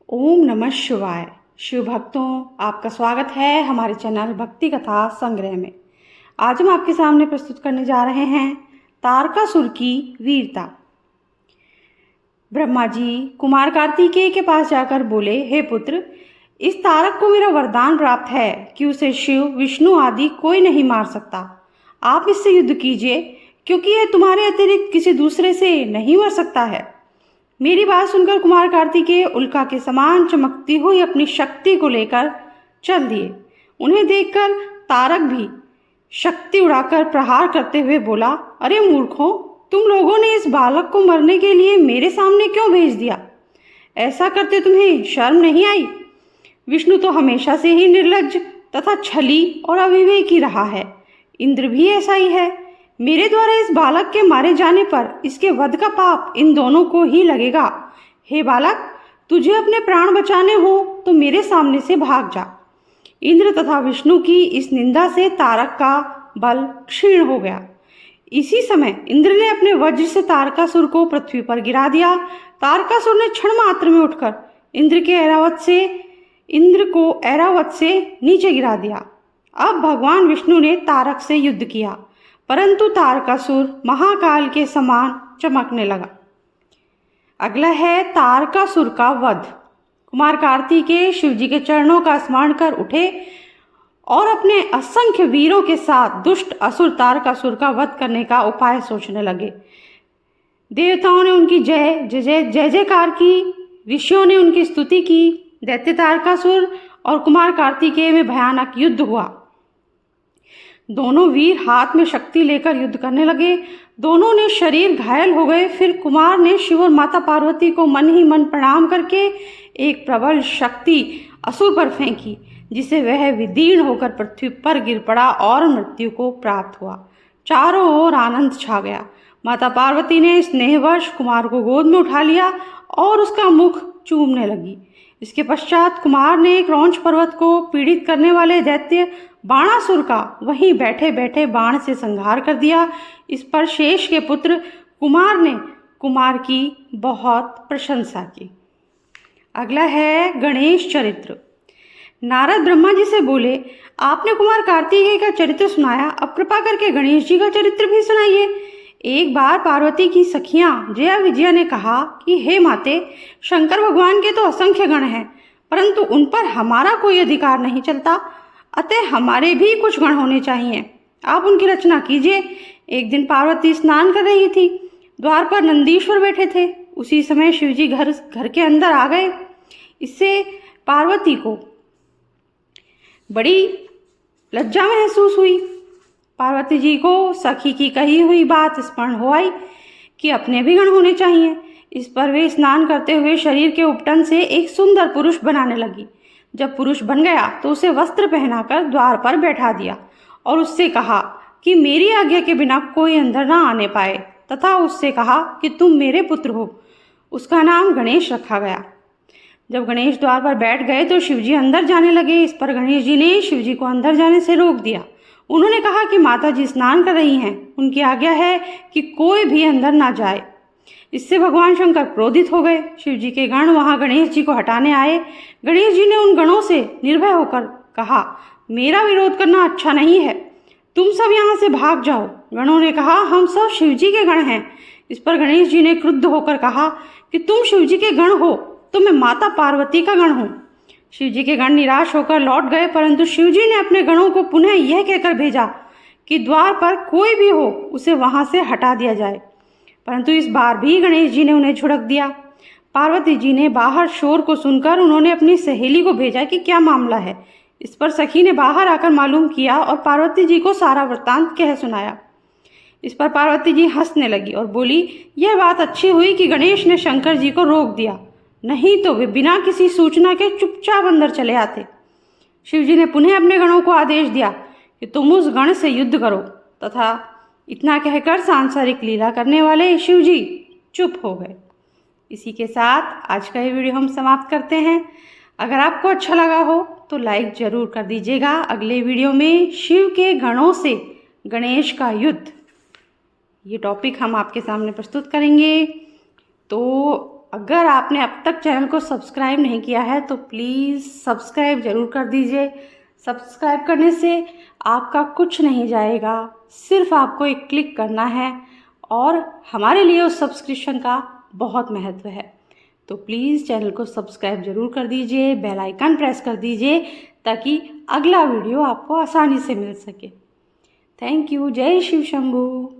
ओम नमः शिवाय। शिव भक्तों, आपका स्वागत है हमारे चैनल भक्ति कथा संग्रह में। आज हम आपके सामने प्रस्तुत करने जा रहे हैं तारकासुर की वीरता। ब्रह्मा जी कुमार कार्तिकेय के पास जाकर बोले, हे पुत्र, इस तारक को मेरा वरदान प्राप्त है कि उसे शिव विष्णु आदि कोई नहीं मार सकता। आप इससे युद्ध कीजिए, क्योंकि यह तुम्हारे अतिरिक्त किसी दूसरे से नहीं मर सकता है। मेरी बात सुनकर कुमार कार्तिकेय उल्का के समान चमकती हुई अपनी शक्ति को लेकर चल दिए। उन्हें देखकर तारक भी शक्ति उड़ाकर प्रहार करते हुए बोला, अरे मूर्खों, तुम लोगों ने इस बालक को मरने के लिए मेरे सामने क्यों भेज दिया? ऐसा करते तुम्हें शर्म नहीं आई? विष्णु तो हमेशा से ही निर्लज्ज तथा छली और अविवेकी रहा है। इंद्र भी ऐसा ही है। मेरे द्वारा इस बालक के मारे जाने पर इसके वध का पाप इन दोनों को ही लगेगा। हे बालक, तुझे अपने प्राण बचाने हो तो मेरे सामने से भाग जा। इंद्र तथा विष्णु की इस निंदा से तारक का बल क्षीण हो गया। इसी समय इंद्र ने अपने वज्र से तारकासुर को पृथ्वी पर गिरा दिया। तारकासुर ने क्षण मात्र में उठकर इंद्र को ऐरावत से नीचे गिरा दिया। अब भगवान विष्णु ने तारक से युद्ध किया, परंतु तारकासुर महाकाल के समान चमकने लगा। अगला है तारकासुर का वध। कुमार कार्तिकेय शिवजी के चरणों का स्मरण कर उठे और अपने असंख्य वीरों के साथ दुष्ट असुर तारकासुर का वध करने का उपाय सोचने लगे। देवताओं ने उनकी जय जयकार की, ऋषियों ने उनकी स्तुति की। दैत्य तारकासुर और कुमार कार्तिकेय में भयानक युद्ध हुआ। दोनों वीर हाथ में शक्ति लेकर युद्ध करने लगे। दोनों ने शरीर घायल हो गए। फिर कुमार ने शिव और माता पार्वती को मन ही मन प्रणाम करके एक प्रबल शक्ति असुर पर फेंकी, जिसे वह विदीर्ण होकर पृथ्वी पर गिर पड़ा और मृत्यु को प्राप्त हुआ। चारों ओर आनंद छा गया। माता पार्वती ने स्नेहवश कुमार को गोद में उठा लिया और उसका मुख चूमने लगी। इसके पश्चात कुमार ने एक रौंच पर्वत को पीड़ित करने वाले दैत्य बाणासुर का वहीं बैठे बैठे बाण से संहार कर दिया। इस पर शेष के पुत्र कुमार ने कुमार की बहुत प्रशंसा की। अगला है गणेश चरित्र। नारद ब्रह्मा जी से बोले, आपने कुमार कार्तिकेय का चरित्र सुनाया, अब कृपा करके गणेश जी का चरित्र भी सुनाइए। एक बार पार्वती की सखियां जया विजया ने कहा कि हे माते, शंकर भगवान के तो असंख्य गण हैं, परंतु उन पर हमारा कोई अधिकार नहीं चलता, अतः हमारे भी कुछ गण होने चाहिए। आप उनकी रचना कीजिए। एक दिन पार्वती स्नान कर रही थी। द्वार पर नंदीश्वर बैठे थे। उसी समय शिवजी घर के अंदर आ गए। इससे पार्वती को बड़ी लज्जा महसूस हुई। पार्वती जी को सखी की कही हुई बात स्मरण हो आई कि अपने भी गण होने चाहिए। इस पर वे स्नान करते हुए शरीर के उपटन से एक सुंदर पुरुष बनाने लगी। जब पुरुष बन गया तो उसे वस्त्र पहनाकर द्वार पर बैठा दिया और उससे कहा कि मेरी आज्ञा के बिना कोई अंदर ना आने पाए, तथा उससे कहा कि तुम मेरे पुत्र हो। उसका नाम गणेश रखा गया। जब गणेश द्वार पर बैठ गए तो शिवजी अंदर जाने लगे। इस पर गणेश जी ने शिवजी को अंदर जाने से रोक दिया। उन्होंने कहा कि माता जी स्नान कर रही हैं, उनकी आज्ञा है कि कोई भी अंदर ना जाए। इससे भगवान शंकर क्रोधित हो गए। शिवजी के गण वहां गणेश जी को हटाने आए। गणेश जी ने उन गणों से निर्भय होकर कहा, मेरा विरोध करना अच्छा नहीं है, तुम सब यहाँ से भाग जाओ। गणों ने कहा, हम सब शिवजी के गण हैं। इस पर गणेश जी ने क्रुद्ध होकर कहा कि तुम शिवजी के गण हो तो मैं माता पार्वती का गण हूँ। शिवजी के गण निराश होकर लौट गए, परंतु शिवजी ने अपने गणों को पुनः यह कहकर भेजा कि द्वार पर कोई भी हो उसे वहां से हटा दिया जाए। परंतु इस बार भी गणेश जी ने उन्हें झुड़क दिया। पार्वती जी ने बाहर शोर को सुनकर उन्होंने अपनी सहेली को भेजा कि क्या मामला है। इस पर सखी ने बाहर आकर मालूम किया और पार्वती जी को सारा वृत्तांत कह सुनाया। इस पर पार्वती जी हंसने लगी और बोली, यह बात अच्छी हुई कि गणेश ने शंकर जी को रोक दिया, नहीं तो वे बिना किसी सूचना के चुपचाप अंदर चले आते। शिवजी ने पुनः अपने गणों को आदेश दिया कि तुम उस गण से युद्ध करो, तथा इतना कहकर सांसारिक लीला करने वाले शिवजी चुप हो गए। इसी के साथ आज का ये वीडियो हम समाप्त करते हैं। अगर आपको अच्छा लगा हो तो लाइक जरूर कर दीजिएगा। अगले वीडियो में शिव के गणों से गणेश का युद्ध, ये टॉपिक हम आपके सामने प्रस्तुत करेंगे। तो अगर आपने अब तक चैनल को सब्सक्राइब नहीं किया है तो प्लीज़ सब्सक्राइब ज़रूर कर दीजिए। सब्सक्राइब करने से आपका कुछ नहीं जाएगा, सिर्फ आपको एक क्लिक करना है और हमारे लिए उस सब्सक्रिप्शन का बहुत महत्व है। तो प्लीज़ चैनल को सब्सक्राइब ज़रूर कर दीजिए, बेल आइकन प्रेस कर दीजिए ताकि अगला वीडियो आपको आसानी से मिल सके। Thank you. जय शिव शंभू।